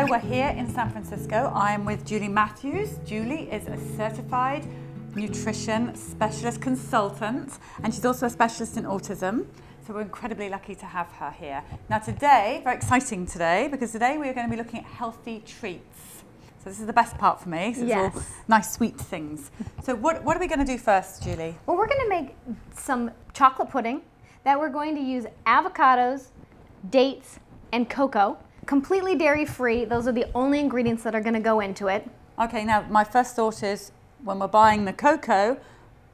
we're here in San Francisco. I'm with Julie Matthews. Julie is a certified nutrition specialist consultant, and she's also a specialist in autism. So we're incredibly lucky to have her here. Now today, very exciting today, because today we are going to be looking at healthy treats. So this is the best part for me. So it's all nice sweet things. So what are we going to do first, Julie? Well, we're going to make some chocolate pudding that we're going to use avocados, dates, and cocoa. Completely dairy-free. Those are the only ingredients that are going to go into it. Okay, now my first thought is, when we're buying the cocoa,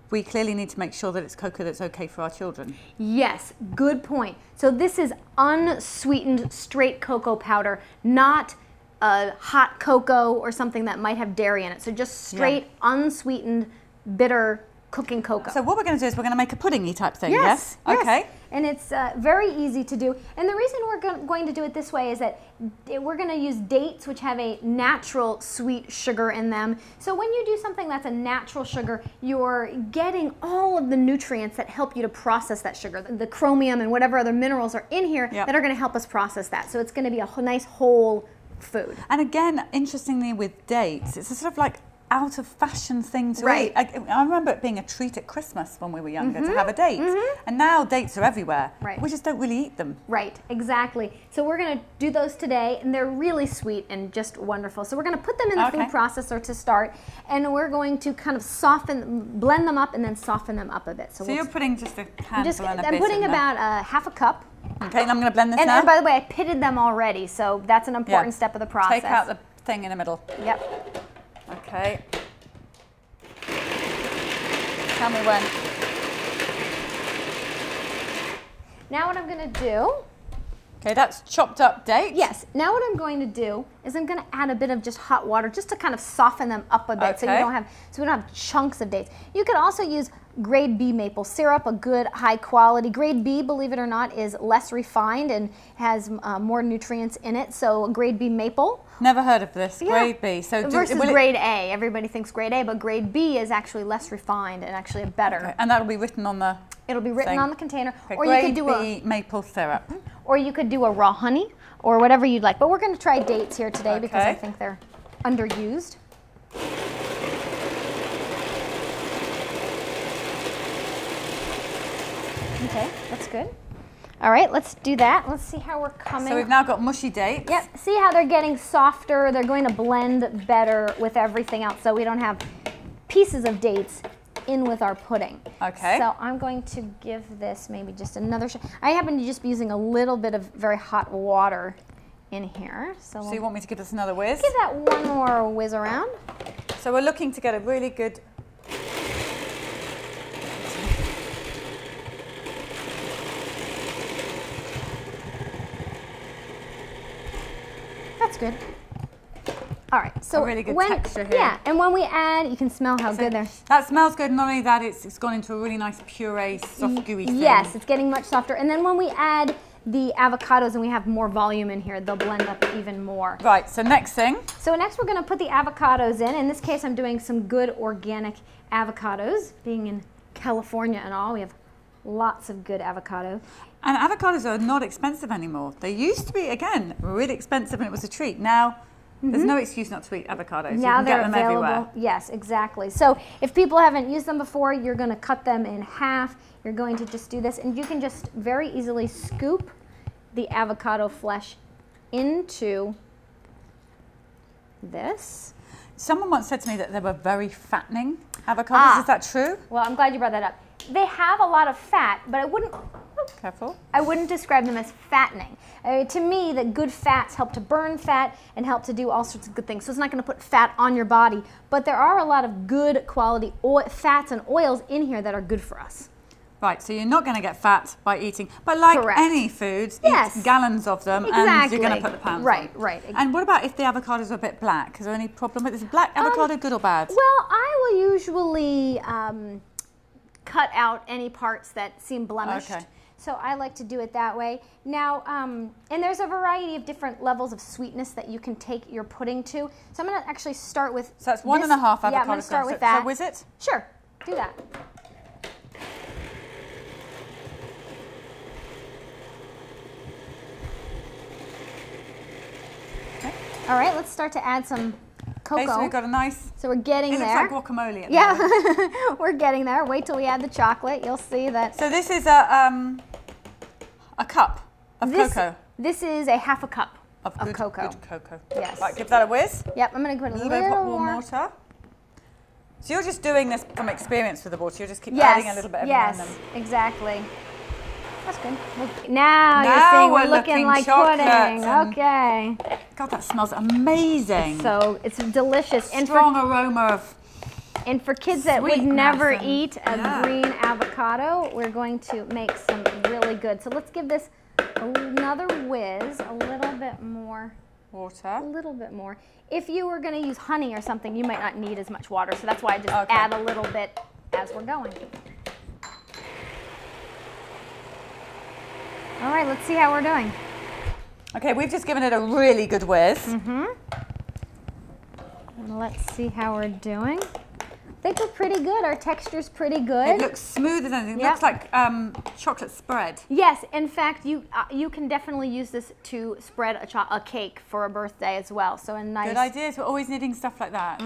we clearly need to make sure that it's cocoa that's okay for our children. Yes, good point. So this is unsweetened straight cocoa powder, not a hot cocoa or something that might have dairy in it. So just straight unsweetened bitter cooking cocoa. So what we're going to do is we're going to make a pudding-y type thing, yes? Okay. And it's very easy to do. And the reason we're going to do it this way is that we're going to use dates, which have a natural sweet sugar in them. So when you do something that's a natural sugar, you're getting all of the nutrients that help you to process that sugar. The chromium and whatever other minerals are in here that are going to help us process that. So it's going to be a nice whole food. And again, interestingly with dates, it's a sort of like out of fashion thing to eat. I remember it being a treat at Christmas when we were younger to have a date. And now dates are everywhere. We just don't really eat them. Right, exactly. So we're going to do those today, and they're really sweet and just wonderful. So we're going to put them in the food processor to start, and we're going to kind of blend them up and then soften them up a bit. So you're putting just a handful and a bit I'm putting in about half a cup. Okay, and I'm going to blend this now. And by the way, I pitted them already, so that's an important step of the process. Take out the thing in the middle. Yep. Okay. Tell me when. Now what I'm going to do. Okay, that's chopped up dates. Yes. Now what I'm going to do is I'm going to add a bit of just hot water just to kind of soften them up a bit, so we don't have chunks of dates. You could also use grade B maple syrup, a good high quality. Grade B, believe it or not, is less refined and has more nutrients in it. So grade B maple. Never heard of this. Grade B. So versus grade A. Everybody thinks grade A, but grade B is actually less refined and actually a better. Okay. And that'll be written on the. It'll be written on the container. Okay. Or you could do a maple syrup. Or you could do a raw honey or whatever you'd like. But we're going to try dates here today because I think they're underused. Okay, that's good. All right, let's do that. Let's see how we're coming. So we've now got mushy dates. Yep, see how they're getting softer. They're going to blend better with everything else, so we don't have pieces of dates in with our pudding. Okay. So I'm going to give this maybe just another shot. I happen to just be using a little bit of very hot water in here. So you want me to give this another whiz? Give that one more whiz around. So we're looking to get a really good. That's good. All right, so a really good texture here. Yeah, and when we add, you can smell how good they're. That smells good. Not only that, it's gone into a really nice puree, soft, gooey thing. Yes, it's getting much softer. And then when we add the avocados and we have more volume in here, they'll blend up even more. Right, so next thing. So next we're going to put the avocados in. In this case, I'm doing some good organic avocados. Being in California and all, we have lots of good avocados. And avocados are not expensive anymore. They used to be, again, really expensive and it was a treat. Now, there's no excuse not to eat avocados. Now you can get them available. everywhere. Yes, exactly. So if people haven't used them before, you're going to cut them in half. You're going to just do this, and you can just very easily scoop the avocado flesh into this. Someone once said to me that they were very fattening avocados. Is that true? Well, I'm glad you brought that up. They have a lot of fat, but I wouldn't. Careful. I wouldn't describe them as fattening. To me, the good fats help to burn fat and help to do all sorts of good things. So it's not going to put fat on your body, but there are a lot of good quality fats and oils in here that are good for us. Right, so you're not going to get fat by eating, but like any foods, eat gallons of them and you're going to put the pounds on. Right. And what about if the avocados are a bit black? Is there any problem with this? Is black avocado good or bad? Well, I will usually cut out any parts that seem blemished. Okay. So I like to do it that way. Now, and there's a variety of different levels of sweetness that you can take your pudding to. So I'm going to actually start with. So that's 1.5 avocados. Yeah, I'm going to start with that. So whiz it? Sure, do that. All right, let's start to add some cocoa. Okay, so we've got a nice, So we're getting it there. looks like guacamole at the moment. Yeah, we're getting there. Wait till we add the chocolate. You'll see that. So this is a cup of cocoa. This is a half a cup of Good cocoa. cocoa. Yes. Right, give that a whiz. Yep, I'm going to put a A little little bit of hot more. warm water. So you're just doing this from experience with the water. You just keep Yes, adding a little bit every now and then. yes, exactly. That's good. Now you're Now seeing we're we're looking looking like chocolate pudding. and- Okay. God, that smells amazing. So it's delicious. Strong aroma of. And for kids that would Sweetness never and- eat a yeah. green avocado, we're going to make some really good. So let's give this another whiz, a little bit more. Water. A little bit more. If you were going to use honey or something, you might not need as much water. So that's why I just Okay. add a little bit as we're going. All right, let's see how we're doing. Okay, we've just given it a really good whiz. And let's see how we're doing. I think we're pretty good. Our texture's pretty good. It looks smooth as anything. It Yep. looks like chocolate spread. Yes, in fact, you can definitely use this to spread a cake for a birthday as well. So a nice. Good ideas. We're always needing stuff like that.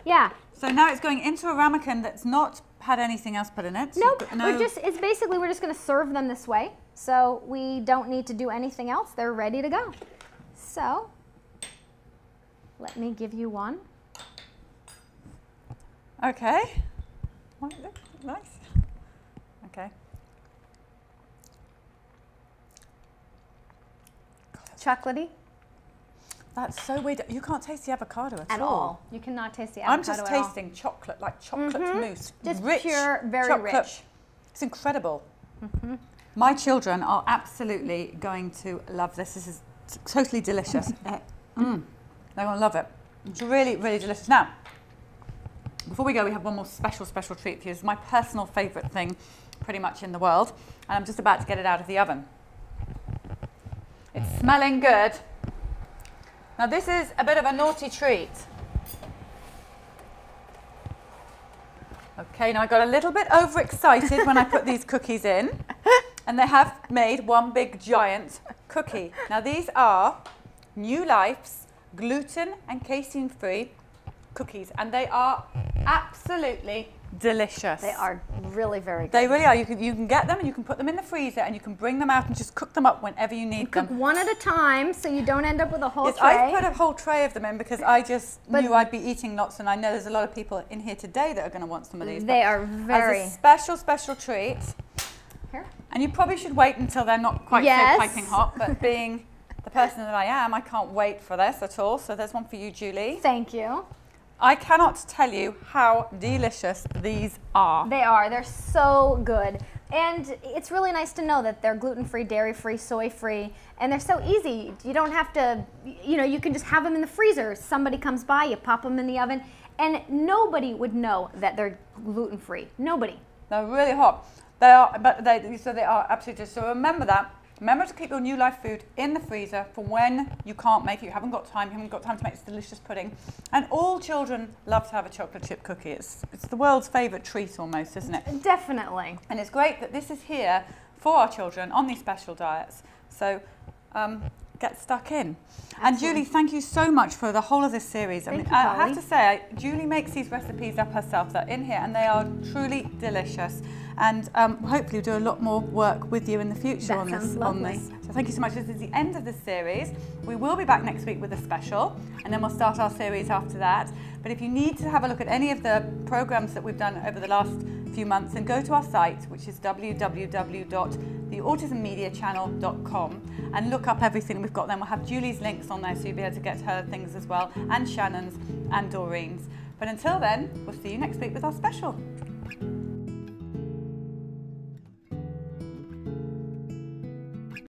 Yeah. So now it's going into a ramekin that's not had anything else put in it. Nope. No. We're just we're just going to serve them this way. So we don't need to do anything else. They're ready to go. So let me give you one. Okay. Nice. Okay. Chocolatey That's so weird. You can't taste the avocado at all. You cannot taste the avocado I'm just at all. tasting chocolate, like chocolate mousse. Just rich pure, very chocolate. rich. It's incredible. My children are absolutely going to love this. This is totally delicious. They're going to love it. It's really, really delicious. Now, before we go, we have one more special treat for you. It's my personal favourite thing pretty much in the world. And I'm just about to get it out of the oven. It's smelling good. Now this is a bit of a naughty treat. Okay, now I got a little bit overexcited when I put these cookies in. And they have made one big giant cookie. Now these are New Life's gluten and casein-free cookies, and they are absolutely delicious. They are really very good. They really are. You can get them and you can put them in the freezer and you can bring them out and just cook them up whenever you need them. Cook one at a time so you don't end up with a whole Yes, tray. I put a whole tray of them in because I just knew I'd be eating lots, and I know there's a lot of people in here today that are going to want some of these. They are very... As a special treat. Here. And you probably should wait until they're not quite so piping hot, but being the person that I am, I can't wait for this at all. So there's one for you, Julie. Thank you. I cannot tell you how delicious these are. They are. They're so good. And it's really nice to know that they're gluten-free, dairy-free, soy-free, and they're so easy. You don't have to, you can just have them in the freezer. Somebody comes by, you pop them in the oven, and nobody would know that they're gluten-free. Nobody. They're really hot. They are, but they are absolutely. So remember that. Remember to keep your New Life food in the freezer for when you can't make it. You haven't got time to make this delicious pudding. And all children love to have a chocolate chip cookie. It's the world's favourite treat almost, isn't it? Definitely. And it's great that this is here for our children on these special diets. So get stuck in. Absolutely. And Julie, thank you so much for the whole of this series. Thank you, I Polly. have to say, Julie makes these recipes up herself. They're in here and they are truly delicious. And hopefully we'll do a lot more work with you in the future That on sounds this. lovely. So thank you so much. This is the end of this series. We will be back next week with a special, and then we'll start our series after that. But if you need to have a look at any of the programs that we've done over the last few months, then go to our site, which is www.theautismmediachannel.com, and look up everything we've got. Then we'll have Julie's links on there, so you'll be able to get her things as well, and Shannon's and Doreen's. But until then, we'll see you next week with our special.